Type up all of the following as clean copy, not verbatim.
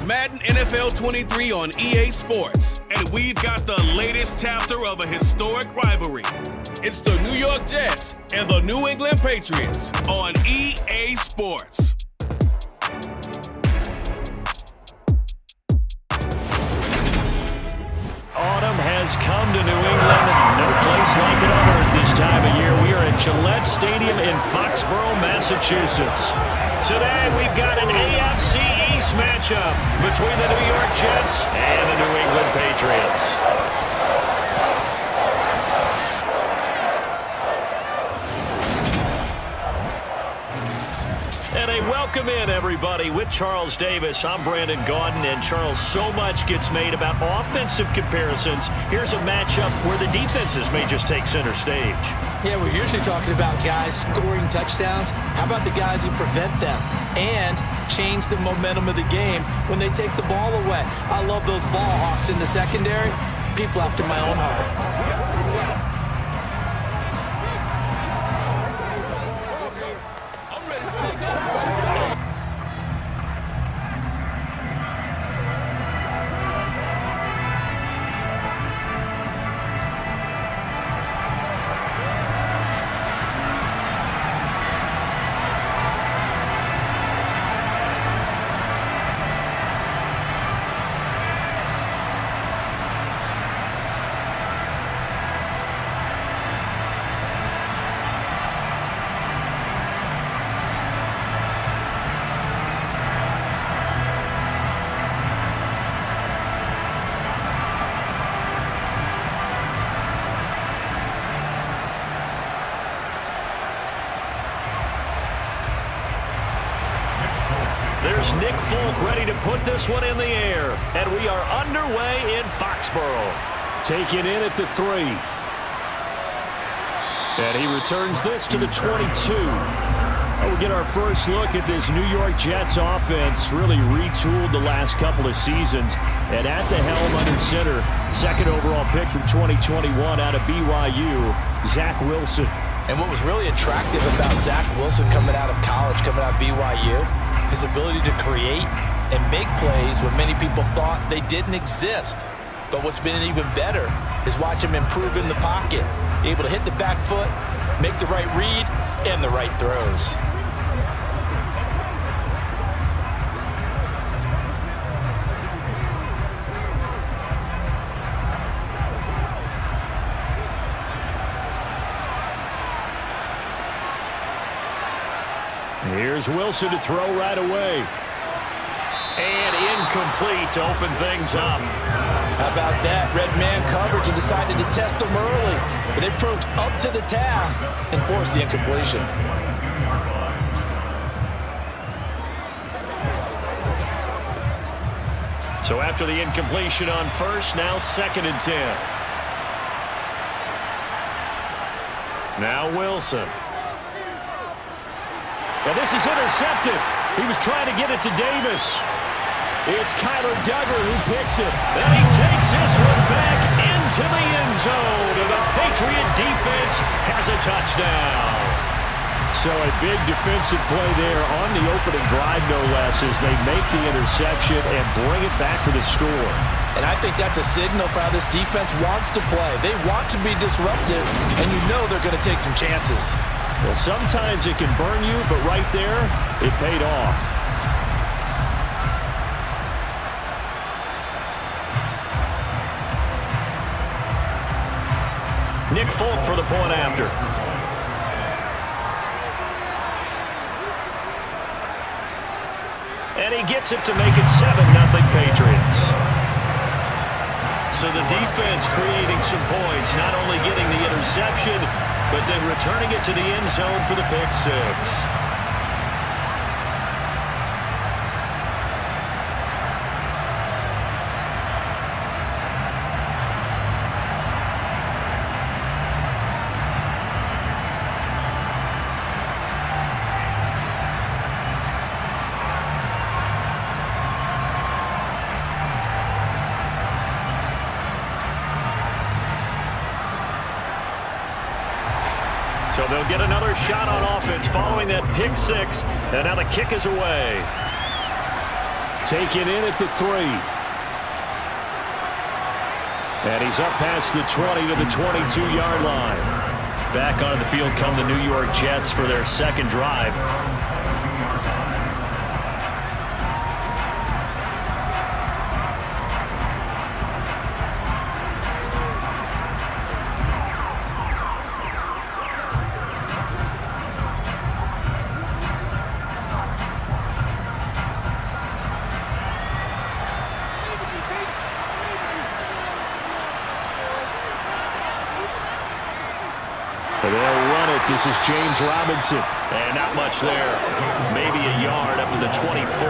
Madden NFL 23 on EA Sports. And we've got the latest chapter of a historic rivalry. It's the New York Jets and the New England Patriots on EA Sports. Autumn has come to New England. No place like it on earth this time of year. We are at Gillette Stadium in Foxborough, Massachusetts. Today we've got an AFC East matchup between the New York Jets and the New England Patriots. And a welcome in, everybody, with Charles Davis. I'm Brandon Gaudin, and Charles, so much gets made about offensive comparisons. Here's a matchup where the defenses may just take center stage. Yeah, we're usually talking about guys scoring touchdowns. How about the guys who prevent them and change the momentum of the game when they take the ball away? I love those ball hawks in the secondary. People after my own heart. There's Nick Folk ready to put this one in the air. And we are underway in Foxborough. Taken in at the 3. And he returns this to the 22. We'll get our first look at this New York Jets offense. Really retooled the last couple of seasons. And at the helm under center, second overall pick from 2021 out of BYU, Zach Wilson. And what was really attractive about Zach Wilson coming out of college, coming out of BYU, his ability to create and make plays when many people thought they didn't exist. But what's been even better is watch him improve in the pocket, able to hit the back foot, make the right read, and the right throws. Here's Wilson to throw right away. And incomplete to open things up. How about that? Red man coverage and decided to test him early. But it proved up to the task and forced the incompletion. So after the incompletion on first, now 2nd and 10. Now Wilson. And this is intercepted. He was trying to get it to Davis. It's Kyler Duggar who picks it. And he takes this one back into the end zone. And the Patriot defense has a touchdown. So a big defensive play there on the opening drive, no less, as they make the interception and bring it back for the score. And I think that's a signal for how this defense wants to play. They want to be disruptive, and you know they're going to take some chances. Well, sometimes it can burn you, but right there, it paid off. Nick Folk for the point after. And he gets it to make it 7-0 Patriots. So the defense creating some points, not only getting the interception, but then returning it to the end zone for the pick 6. So they'll get another shot on offense following that pick 6, and now the kick is away. Taken in at the 3. And he's up past the 20 to the 22-yard line. Back onto the field come the New York Jets for their second drive. They'll run it. This is James Robinson. And not much there. Maybe a yard up to the 24.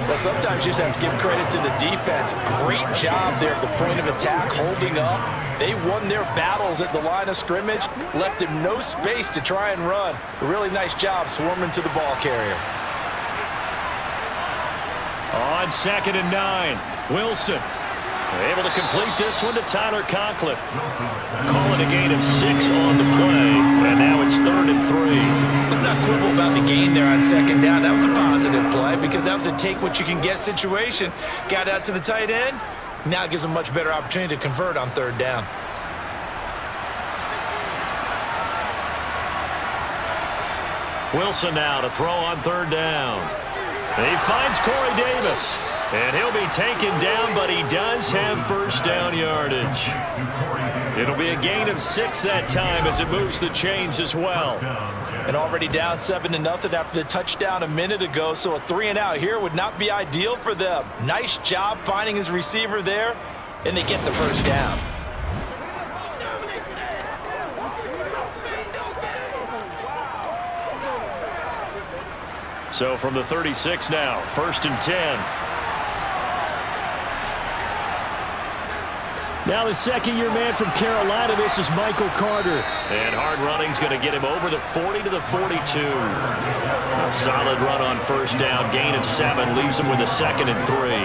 Well, sometimes you just have to give credit to the defense. Great job there at the point of attack, holding up. They won their battles at the line of scrimmage, left him no space to try and run. A really nice job swarming to the ball carrier. On 2nd and 9, Wilson. Able to complete this one to Tyler Conklin. Calling a gain of 6 on the play, and now it's 3rd and 3. Let's not quibble about the gain there on 2nd down. That was a positive play because that was a take-what-you-can-get situation. Got out to the tight end. Now it gives them a much better opportunity to convert on 3rd down. Wilson now to throw on 3rd down. He finds Corey Davis. And he'll be taken down, but he does have 1st down yardage. It'll be a gain of 6 that time as it moves the chains as well. And already down 7-0 after the touchdown a minute ago, so a 3-and-out here would not be ideal for them. Nice job finding his receiver there, and they get the 1st down. So from the 36 now, 1st and 10. Now the second-year man from Carolina, this is Michael Carter. And hard running's going to get him over the 40 to the 42. A solid run on 1st down, gain of 7, leaves him with a 2nd and 3.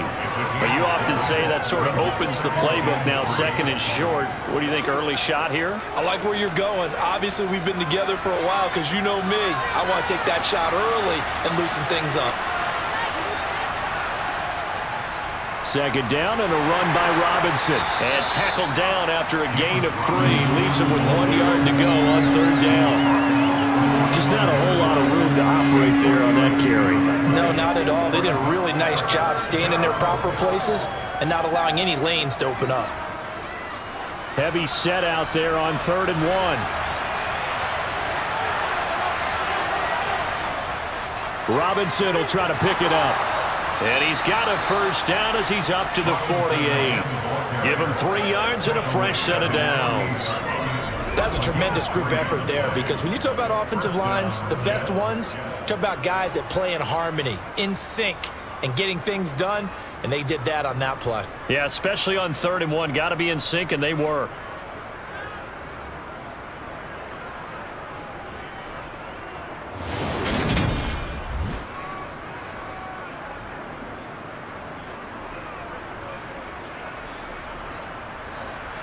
But you often say that sort of opens the playbook now, 2nd and short. What do you think, early shot here? I like where you're going. Obviously, we've been together for a while because you know me. I want to take that shot early and loosen things up. 2nd down and a run by Robinson. And tackled down after a gain of 3. Leaves him with 1 yard to go on 3rd down. Just not a whole lot of room to operate there on that carry. No, not at all. They did a really nice job staying in their proper places and not allowing any lanes to open up. Heavy set out there on 3rd and 1. Robinson will try to pick it up. And he's got a 1st down as he's up to the 48. Give him 3 yards and a fresh set of downs. That's a tremendous group effort there because when you talk about offensive lines, the best ones, talk about guys that play in harmony, in sync, and getting things done, and they did that on that play. Yeah, especially on 3rd and 1. Got to be in sync, and they were.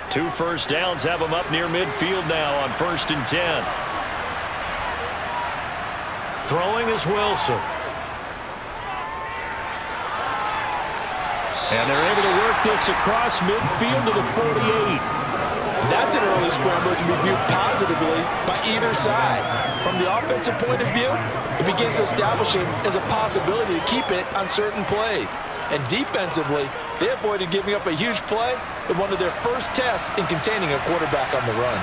Two 1st downs have him up near midfield now on 1st and 10. Throwing is Wilson. And they're able to work this across midfield to the 48. That's an early scramble that can be viewed positively by either side. From the offensive point of view, it begins to establish it as a possibility to keep it on certain plays. And defensively, they avoided giving up a huge play with one of their first tests in containing a quarterback on the run.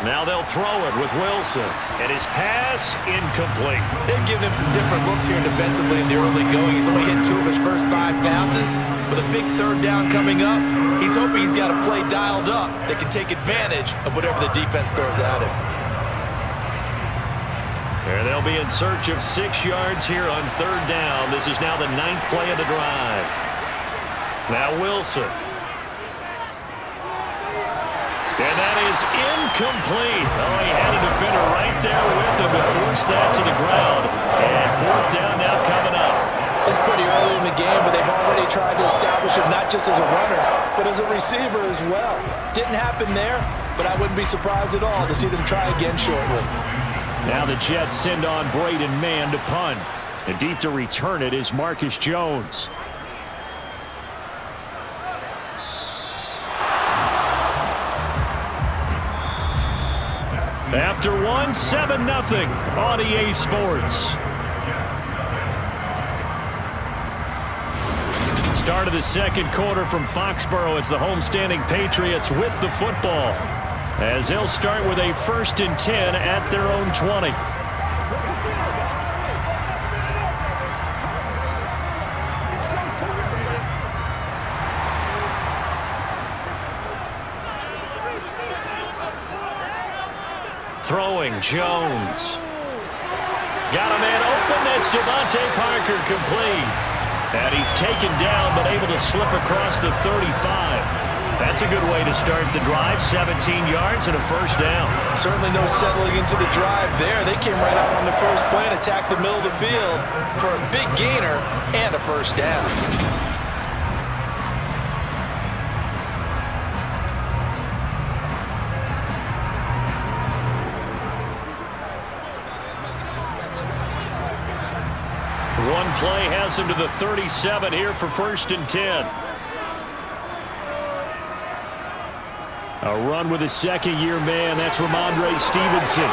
Now they'll throw it with Wilson. And his pass incomplete. They've given him some different looks here defensively in the early going. He's only hit 2 of his first 5 passes. With a big 3rd down coming up, he's hoping he's got a play dialed up that can take advantage of whatever the defense throws at him. And they'll be in search of 6 yards here on 3rd down. This is now the 9th play of the drive. Now Wilson. And that is incomplete. Oh, he had a defender right there with him to force that to the ground. And 4th down now coming up. It's pretty early in the game, but they've already tried to establish him not just as a runner, but as a receiver as well. Didn't happen there, but I wouldn't be surprised at all to see them try again shortly. Now the Jets send on Braden Mann to punt. And deep to return it is Marcus Jones. After one, 7-0 on EA Sports. Start of the second quarter from Foxborough. It's the homestanding Patriots with the football, as they'll start with a 1st and 10 at their own 20. Throwing, Jones. Got a man open. That's Devontae Parker, complete. And he's taken down, but able to slip across the 35. That's a good way to start the drive. 17 yards and a 1st down. Certainly no settling into the drive there. They came right out on the first play and attacked the middle of the field for a big gainer and a 1st down. One play has him to the 37 here for 1st and 10. A run with a 2nd-year man. That's Ramondre Stevenson.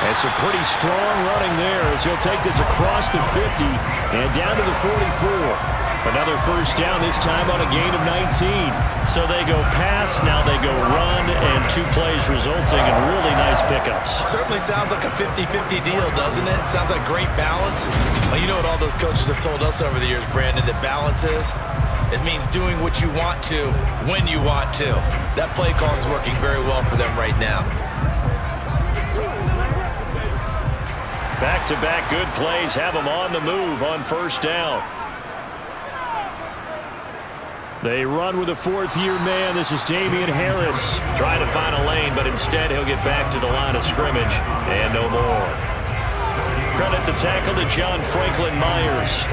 That's a pretty strong running there as he'll take this across the 50 and down to the 44. Another 1st down, this time on a gain of 19. So they go pass, now they go run, and 2 plays resulting in really nice pickups. Certainly sounds like a 50-50 deal, doesn't it? Sounds like great balance. Well, you know what all those coaches have told us over the years, Brandon, that balance is? It means doing what you want to, when you want to. That play calling is working very well for them right now. Back-to-back good plays have them on the move on 1st down. They run with a 4th-year man. This is Damian Harris. Trying to find a lane, but instead he'll get back to the line of scrimmage. And no more. Credit the tackle to John Franklin Myers.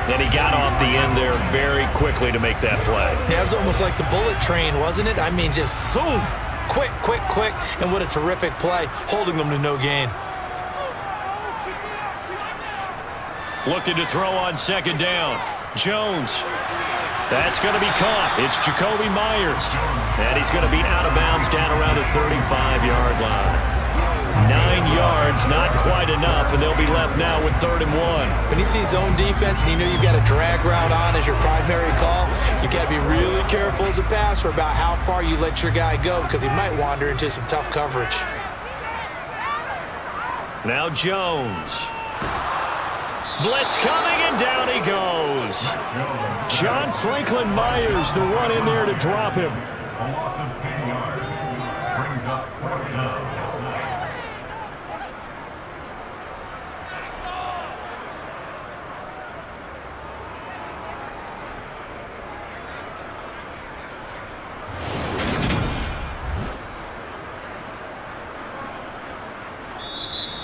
And he got off the end there very quickly to make that play. Yeah, it was almost like the bullet train, wasn't it? I mean, just zoom. Quick, quick, quick. And what a terrific play, holding them to no gain. Looking to throw on 2nd down. Jones. That's going to be caught. It's Jacoby Myers. And he's going to be out of bounds down around the 35-yard line. 9 yards, not quite enough, and they'll be left now with 3rd and 1. When you see zone defense and you know you've got a drag route on as your primary call, you've got to be really careful as a passer about how far you let your guy go because he might wander into some tough coverage. Now Jones. Blitz coming, and down he goes. John Franklin Myers, the one in there to drop him. A loss of 10 yards. Brings up 4th down.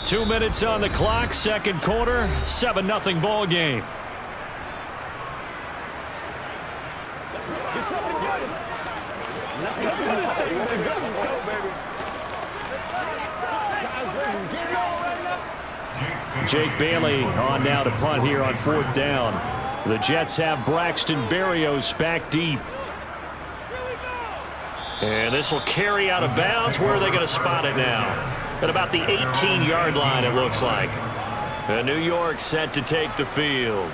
Two minutes on the clock, 2nd quarter, 7-0 ball game. Jake Bailey on now to punt here on 4th down. The Jets have Braxton Berrios back deep. And this will carry out of bounds. Where are they going to spot it now? At about the 18-yard line, it looks like. And New York set to take the field.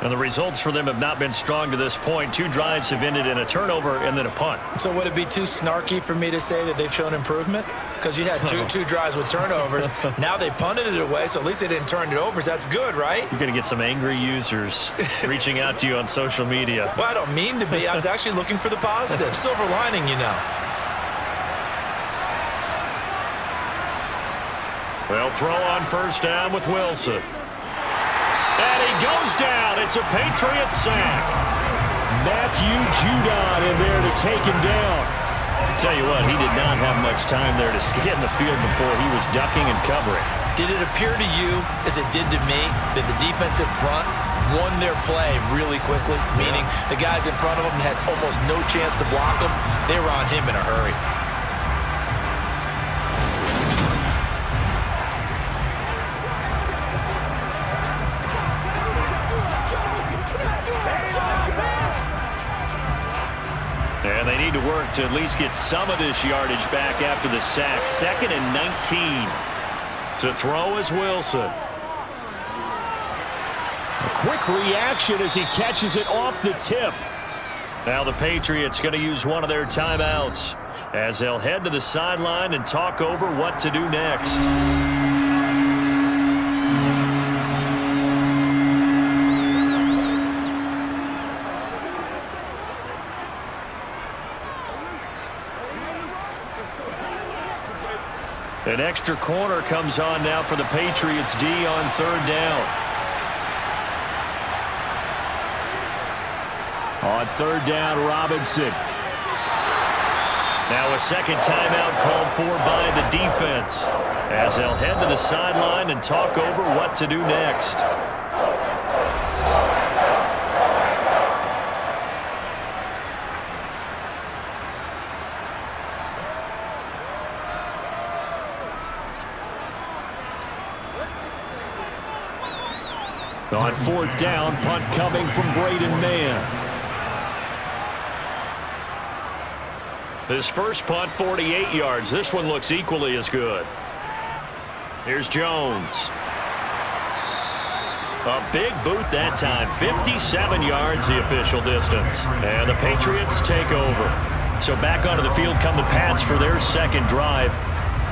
And the results for them have not been strong to this point. 2 drives have ended in a turnover and then a punt. So would it be too snarky for me to say that they've shown improvement? Because you had two drives with turnovers. Now they punted it away, so at least they didn't turn it over. So that's good, right? You're going to get some angry users reaching out to you on social media. Well, I don't mean to be. I was actually looking for the positive. Silver lining, you know. They'll throw on 1st down with Wilson. And he goes down. It's a Patriot sack. Matthew Judon in there to take him down. Tell you what, he did not have much time there to get in the field before he was ducking and covering. Did it appear to you, as it did to me, that the defensive front won their play really quickly? Meaning the guys in front of them had almost no chance to block him. They were on him in a hurry. And they need to work to at least get some of this yardage back after the sack. 2nd and 19. To throw is Wilson. A quick reaction as he catches it off the tip. Now the Patriots going to use one of their timeouts as they'll head to the sideline and talk over what to do next. An extra corner comes on now for the Patriots D on 3rd down. On 3rd down, Robinson. Now a second timeout called for by the defense as they'll head to the sideline and talk over what to do next. On 4th down, punt coming from Braden Mann. His first punt, 48 yards. This one looks equally as good. Here's Jones. A big boot that time. 57 yards the official distance. And the Patriots take over. So back onto the field come the Pats for their second drive.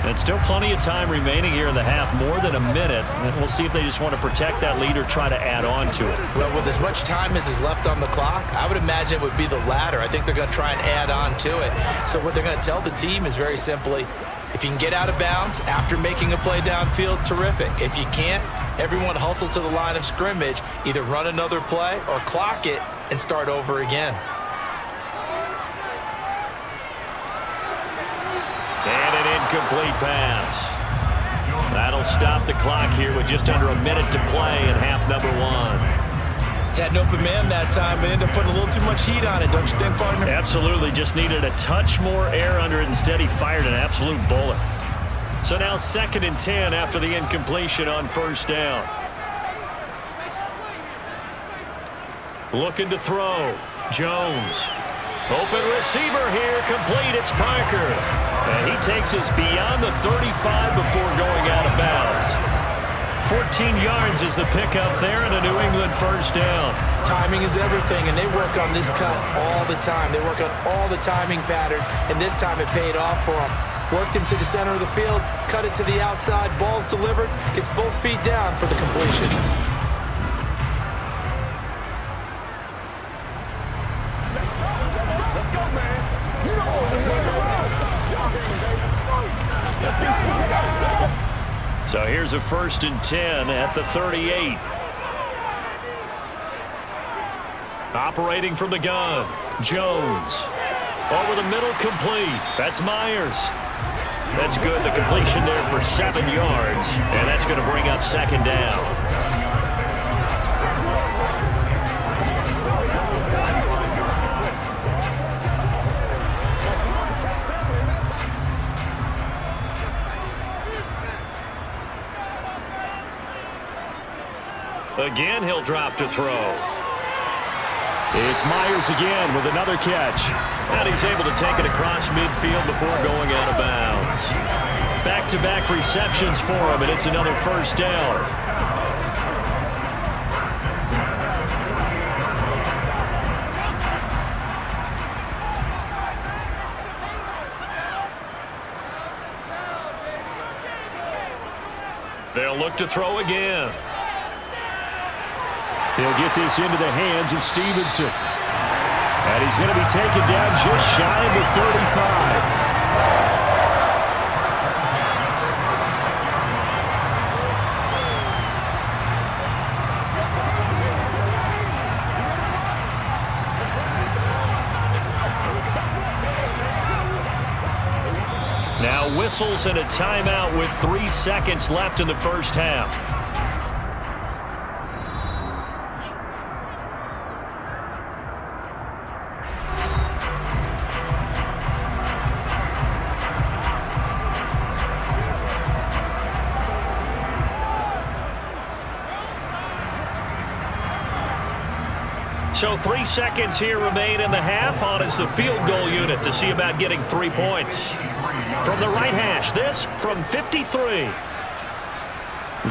And still plenty of time remaining here in the half, more than a minute. And we'll see if they just want to protect that lead or try to add on to it. Well, with as much time as is left on the clock, I would imagine it would be the latter. I think they're going to try and add on to it. So what they're going to tell the team is very simply, if you can get out of bounds after making a play downfield, terrific. If you can't, everyone hustle to the line of scrimmage, either run another play or clock it and start over again. And an incomplete pass. That'll stop the clock here with just under a minute to play in half number 1. Had an open man that time, but ended up putting a little too much heat on it, don't you think, partner? Absolutely. Just needed a touch more air under it. Instead, he fired an absolute bullet. So now 2nd and 10 after the incompletion on 1st down. Looking to throw. Jones. Open receiver here, complete. It's Parker. And he takes us beyond the 35 before going out of bounds. 14 yards is the pickup there and a New England 1st down. Timing is everything, and they work on this cut all the time. They work on all the timing patterns, and this time it paid off for them. Worked him to the center of the field, cut it to the outside, ball's delivered, gets both feet down for the completion. So here's a 1st and 10 at the 38. Operating from the gun, Jones. Over the middle, complete. That's Myers. That's good. The completion there for 7 yards. And that's going to bring up 2nd down. Again, he'll drop to throw. It's Myers again with another catch. And he's able to take it across midfield before going out of bounds. Back-to-back receptions for him, and it's another 1st down. They'll look to throw again. He'll get this into the hands of Stevenson. And he's going to be taken down just shy of the 35. Now whistles and a timeout with 3 seconds left in the 1st half. So 3 seconds here remain in the half. On is the field goal unit to see about getting 3 points. From the right hash, this from 53.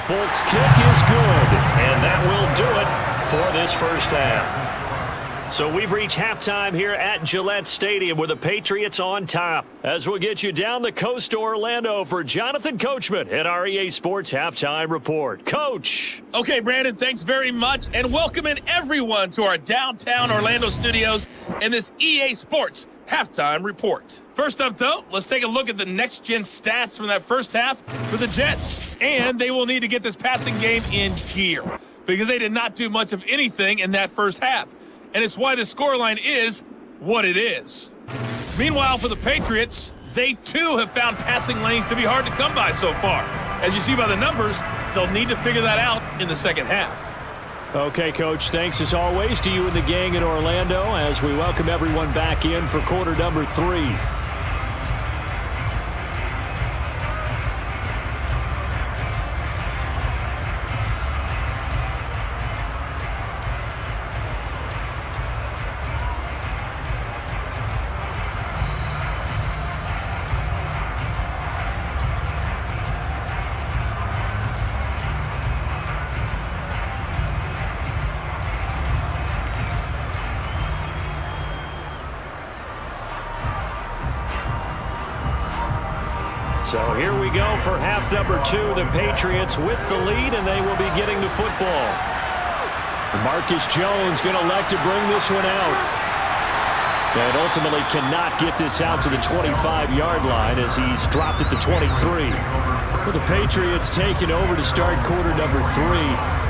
Folks' kick is good, and that will do it for this first half. So we've reached halftime here at Gillette Stadium with the Patriots on top. As we'll get you down the coast to Orlando for Jonathan Coachman at our EA Sports Halftime Report. Coach. Okay, Brandon, thanks very much, and welcoming everyone to our downtown Orlando studios and this EA Sports Halftime Report. First up, though, let's take a look at the next-gen stats from that first half for the Jets. And they will need to get this passing game in gear because they did not do much of anything in that first half. And it's why the scoreline is what it is. Meanwhile, for the Patriots, they too have found passing lanes to be hard to come by so far. As you see by the numbers, they'll need to figure that out in the second half. Okay, Coach, thanks as always to you and the gang in Orlando as we welcome everyone back in for quarter number 3. So here we go for half number 2. The Patriots with the lead, and they will be getting the football. Marcus Jones going to elect to bring this one out. And ultimately cannot get this out to the 25-yard line as he's dropped at the 23. With the Patriots taking over to start quarter number 3.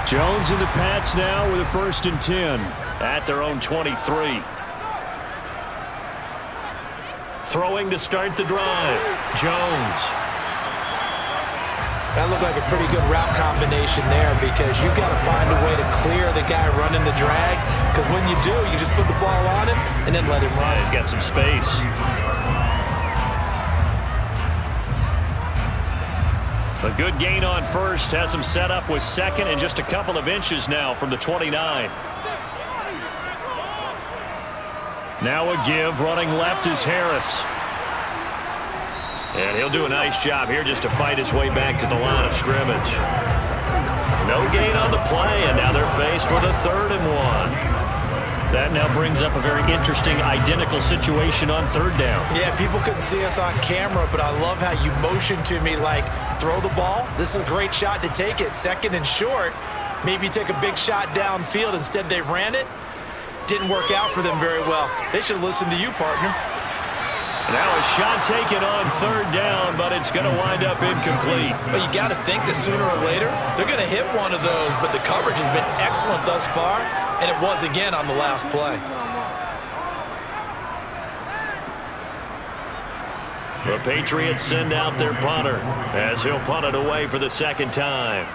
Jones in the Pats now with a 1st and 10 at their own 23. Throwing to start the drive. Jones. That looked like a pretty good route combination there because you've got to find a way to clear the guy running the drag because when you do, you just put the ball on him and then let him run. Yeah, he's got some space. A good gain on first has him set up with second and just a couple of inches now from the 29. Now a give. Running left is Harris. And he'll do a nice job here just to fight his way back to the line of scrimmage. No gain on the play, and now they're faced with a 3rd and 1. That now brings up a very interesting identical situation on 3rd down. Yeah, people couldn't see us on camera, but I love how you motioned to me like, throw the ball. This is a great shot to take it. 2nd and short. Maybe take a big shot downfield. Instead, they ran it. Didn't work out for them very well. They should listen to you, partner. Now a shot taken on 3rd down, but it's going to wind up incomplete. Well, you got to think that sooner or later, they're going to hit one of those, but the coverage has been excellent thus far, and it was again on the last play. The Patriots send out their punter as he'll punt it away for the 2nd time.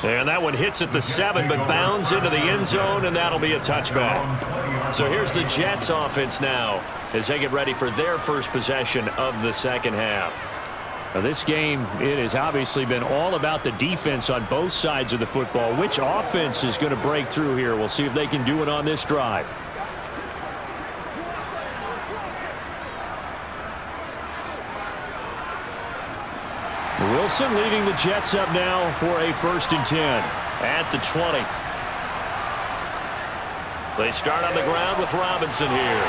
And that one hits at the 7, but bounds into the end zone, and that'll be a touchback. So here's the Jets offense now as they get ready for their first possession of the second half. Now this game, it has obviously been all about the defense on both sides of the football. Which offense is going to break through here? We'll see if they can do it on this drive. Wilson leading the Jets up now for a 1st and 10 at the 20. They start on the ground with Robinson here.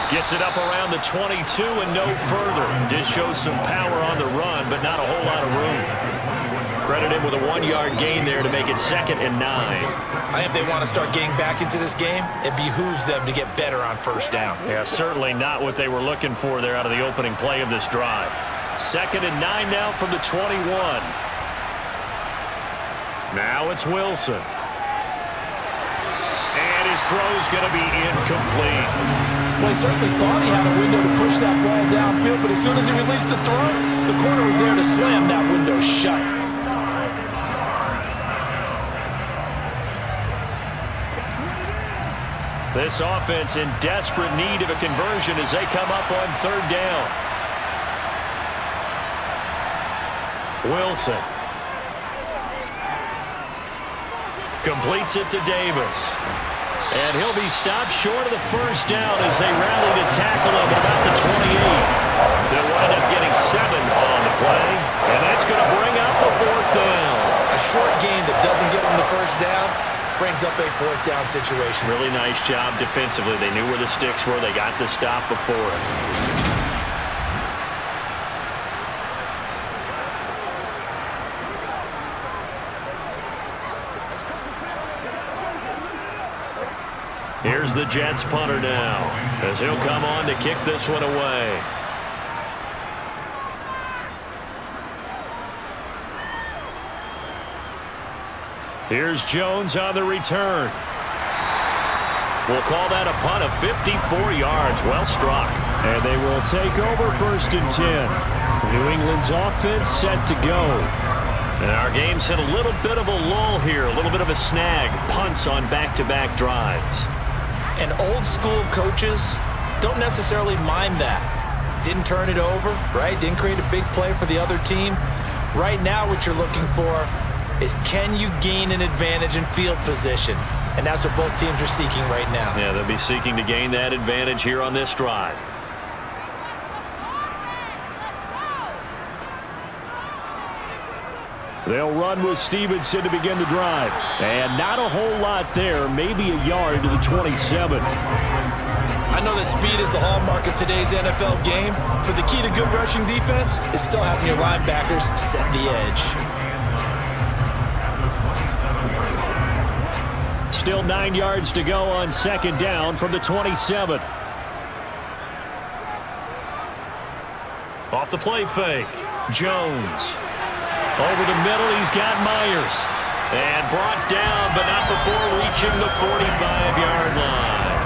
Gets it up around the 22 and no further. Did show some power on the run, but not a whole lot of room. Credit him with a 1-yard gain there to make it 2nd and 9. I think if they want to start getting back into this game, it behooves them to get better on 1st down. Yeah, certainly not what they were looking for there out of the opening play of this drive. 2nd and 9 now from the 21. Now it's Wilson. And his his throw's going to be incomplete. Well, he certainly thought he had a window to push that ball downfield, but as soon as he released the throw, the corner was there to slam that window shut. This offense in desperate need of a conversion as they come up on third down. Wilson completes it to Davis. And he'll be stopped short of the first down as they rally to tackle him at about the 28. They'll wind up getting 7 on the play. And that's going to bring up a fourth down. A short gain that doesn't get them the first down brings up a fourth down situation. Really nice job defensively. They knew where the sticks were. They got the stop before it. Here's the Jets punter now as he'll come on to kick this one away. Here's Jones on the return. We'll call that a punt of 54 yards. Well struck. And they will take over 1st and 10. New England's offense set to go. And our game's hit a little bit of a lull here, a little bit of a snag. Punts on back-to-back drives. And old-school coaches don't necessarily mind that. Didn't turn it over, right? Didn't create a big play for the other team. Right now what you're looking for is can you gain an advantage in field position? And that's what both teams are seeking right now. Yeah, they'll be seeking to gain that advantage here on this drive. They'll run with Stevenson to begin the drive. And not a whole lot there, maybe a yard to the 27. I know that speed is the hallmark of today's NFL game, but the key to good rushing defense is still having your linebackers set the edge. Still 9 yards to go on 2nd down from the 27. Off the play fake, Jones. Over the middle, he's got Myers. And brought down, but not before reaching the 45-yard line.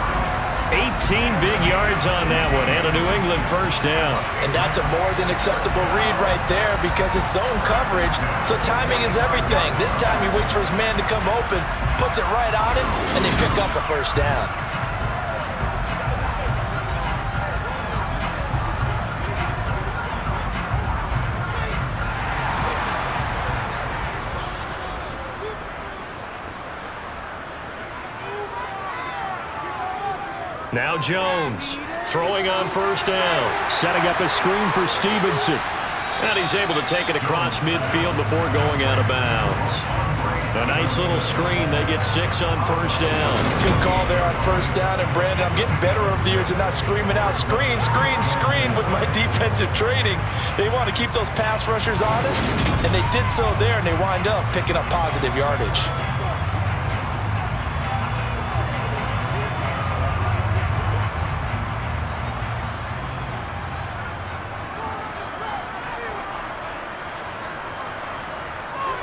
18 big yards on that one, and a New England first down. And that's a more than acceptable read right there because it's zone coverage, so timing is everything. This time he waits for his man to come open, puts it right on him, and they pick up the first down. Now Jones throwing on first down. Setting up a screen for Stevenson. And he's able to take it across midfield before going out of bounds. A nice little screen. They get 6 on first down. Good call there on first down. And Brandon, I'm getting better over the years and not screaming out screen, screen, screen with my defensive training. They want to keep those pass rushers honest, and they did so there, and they wind up picking up positive yardage.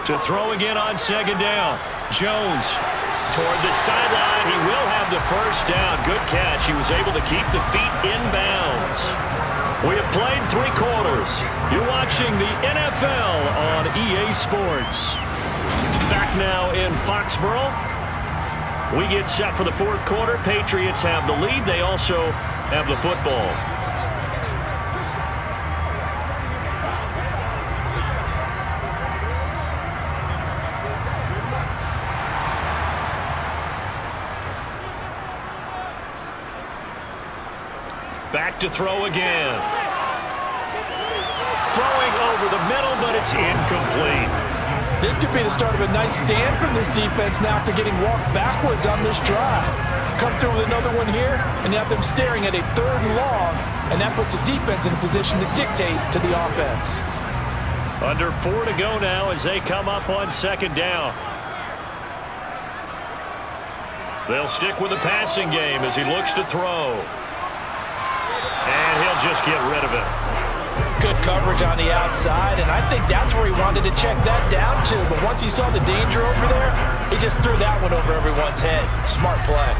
To throw again on 2nd down. Jones toward the sideline. He will have the first down. Good catch. He was able to keep the feet in bounds. We have played 3 quarters. You're watching the NFL on EA Sports. Back now in Foxborough. We get set for the 4th quarter. Patriots have the lead. They also have the football. Back to throw again. Throwing over the middle, but it's incomplete. This could be the start of a nice stand from this defense now after getting walked backwards on this drive. Come through with another one here, and you have them staring at a 3rd and long, and that puts the defense in a position to dictate to the offense. Under 4 to go now as they come up on 2nd down. They'll stick with the passing game as he looks to throw. And he'll just get rid of it. Good coverage on the outside, and I think that's where he wanted to check that down to. But once he saw the danger over there, he just threw that one over everyone's head. Smart play.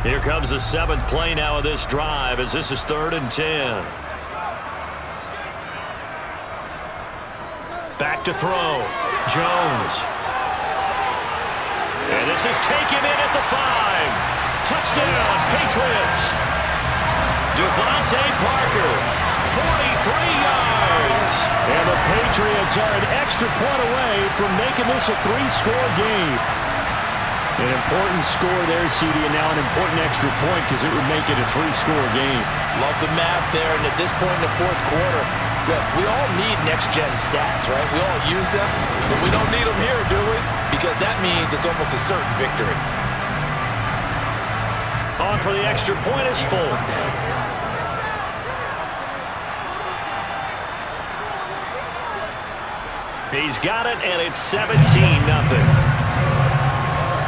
Here comes the 7th play now of this drive as this is 3rd and 10. Back to throw. Jones. And this is taken in at the 5. Touchdown, Patriots. Devontae Parker, 43 yards. And the Patriots are an extra point away from making this a 3-score game. An important score there, CD, and now an important extra point because it would make it a 3-score game. Love the math there, and at this point in the 4th quarter, look, we all need next-gen stats, right? We all use them, but we don't need them here, do we? Because that means it's almost a certain victory. On for the extra point is Folk. He's got it, and it's 17-0.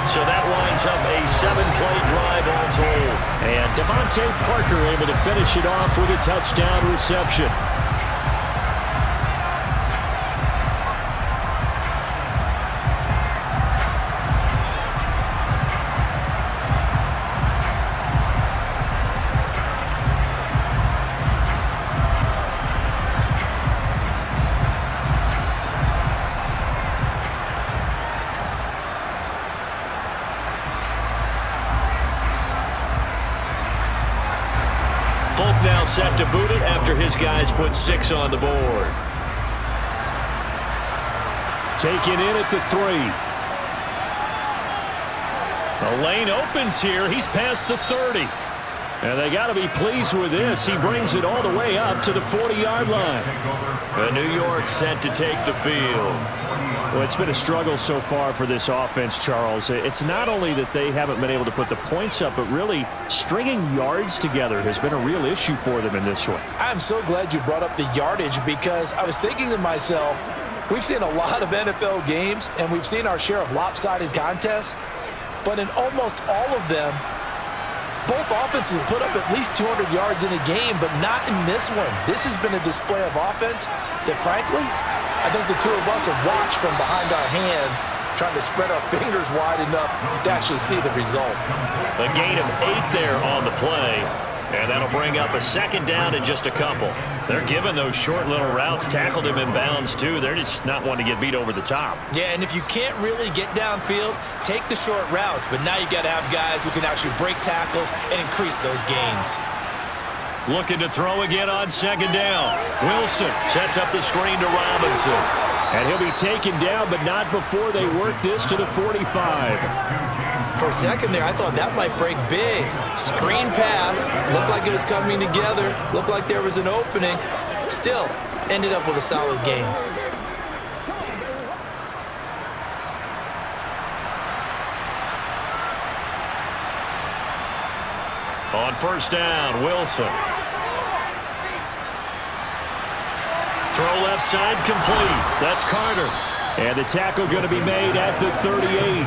So that winds up a 7-play drive all told. And Devontae Parker able to finish it off with a touchdown reception. Folk now set to boot it after his guys put 6 on the board. Taken in at the 3. The lane opens here. He's past the 30. And they got to be pleased with this. He brings it all the way up to the 40-yard line. The New York set to take the field. Well, it's been a struggle so far for this offense, Charles. It's not only that they haven't been able to put the points up, but really stringing yards together has been a real issue for them in this one. I'm so glad you brought up the yardage because I was thinking to myself, we've seen a lot of NFL games and we've seen our share of lopsided contests, but in almost all of them, both offenses have put up at least 200 yards in a game, but not in this one. This has been a display of offense that, frankly, I think the two of us have watched from behind our hands, trying to spread our fingers wide enough to actually see the result. A gain of 8 there on the play, and that'll bring up a 2nd down in just a couple. They're giving those short little routes, tackled him in bounds too. They're just not wanting to get beat over the top. Yeah, and if you can't really get downfield, take the short routes, but now you got to have guys who can actually break tackles and increase those gains. Looking to throw again on 2nd down. Wilson sets up the screen to Robinson. And he'll be taken down, but not before they work this to the 45. For a second there, I thought that might break big. Screen pass. Looked like it was coming together. Looked like there was an opening. Still, ended up with a solid game. On 1st down, Wilson. Throw left side complete. That's Carter. And the tackle going to be made at the 38.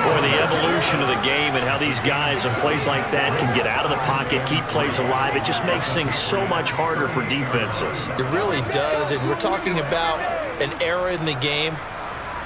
Boy, the evolution of the game and how these guys in plays like that can get out of the pocket, keep plays alive, it just makes things so much harder for defenses. It really does, and we're talking about an era in the game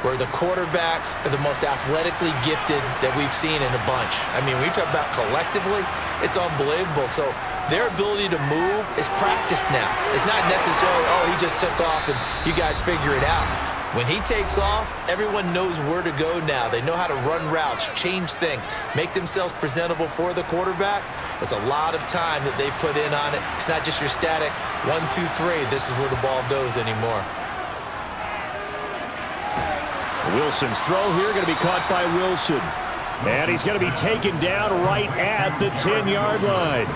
where the quarterbacks are the most athletically gifted that we've seen in a bunch. I mean, when you talk about collectively, it's unbelievable. So their ability to move is practiced now. It's not necessarily, oh, he just took off and you guys figure it out. When he takes off, everyone knows where to go now. They know how to run routes, change things, make themselves presentable for the quarterback. It's a lot of time that they put in on it. It's not just your static 1, 2, 3. This is where the ball goes anymore. Wilson's throw here going to be caught by Wilson. And he's going to be taken down right at the 10-yard line.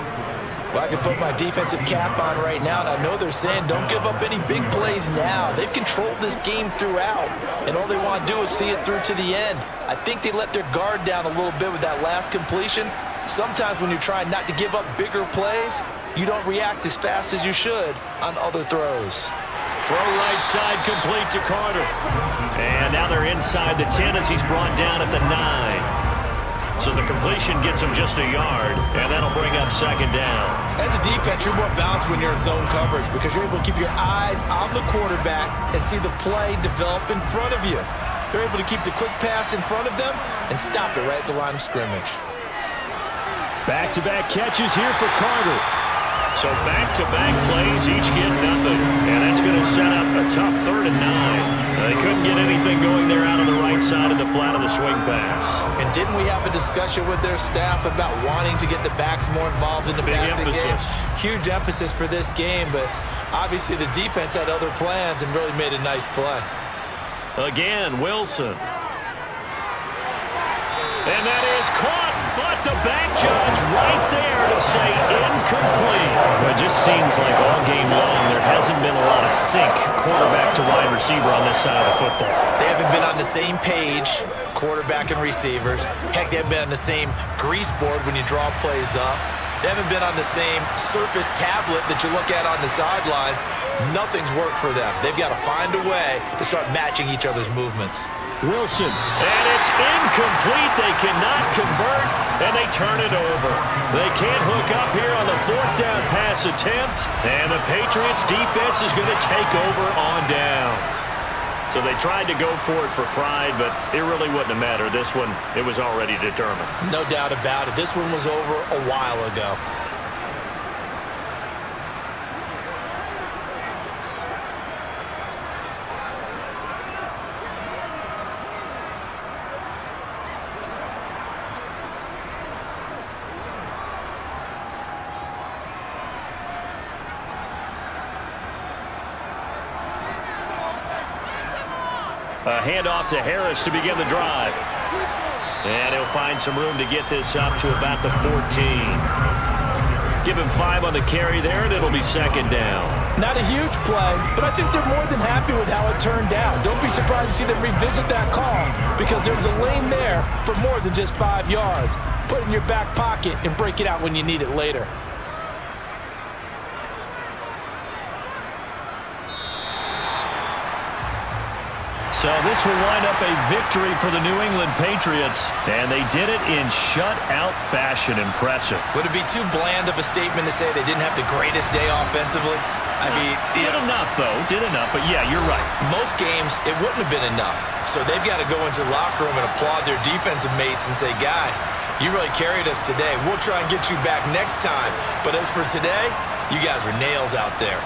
Well, I can put my defensive cap on right now, and I know they're saying don't give up any big plays now. They've controlled this game throughout, and all they want to do is see it through to the end. I think they let their guard down a little bit with that last completion. Sometimes when you're trying not to give up bigger plays, you don't react as fast as you should on other throws. Throw right side complete to Carter. And now they're inside the 10 as he's brought down at the 9. So the completion gets him just a yard, and that'll bring up 2nd down. As a defense, you're more balanced when you're in zone coverage because you're able to keep your eyes on the quarterback and see the play develop in front of you. They're able to keep the quick pass in front of them and stop it right at the line of scrimmage. Back-to-back catches here for Carter. So back-to-back plays, each get nothing. And that's going to set up a tough 3rd and 9. They couldn't get anything going there out on the right side of the flat of the swing pass. And didn't we have a discussion with their staff about wanting to get the backs more involved in the passing game? Huge emphasis for this game, but obviously the defense had other plans and really made a nice play. Again, Wilson. And that is caught, but the back judge right there to say incomplete. It just seems like all game long there hasn't been a lot of sync quarterback to wide receiver on this side of the football. They haven't been on the same page, quarterback and receivers. Heck, they haven't been on the same grease board when you draw plays up. They haven't been on the same surface tablet that you look at on the sidelines. Nothing's worked for them. They've got to find a way to start matching each other's movements. Wilson, and it's incomplete. They cannot convert, and they turn it over. They can't hook up here on the 4th down pass attempt, and the Patriots defense is going to take over on downs. So they tried to go for it for pride, but it really wouldn't have mattered. This one, it was already determined. No doubt about it. This one was over a while ago. A handoff to Harris to begin the drive. And he'll find some room to get this up to about the 14. Give him 5 on the carry there, and it'll be 2nd down. Not a huge play, but I think they're more than happy with how it turned out. Don't be surprised to see them revisit that call because there's a lane there for more than just 5 yards. Put it in your back pocket and break it out when you need it later. So this will wind up a victory for the New England Patriots, and they did it in shutout fashion. Impressive. Would it be too bland of a statement to say they didn't have the greatest day offensively? I mean, did enough, though. Did enough, but yeah, you're right. Most games, it wouldn't have been enough. So they've got to go into the locker room and applaud their defensive mates and say, guys, you really carried us today. We'll try and get you back next time. But as for today, you guys are nails out there.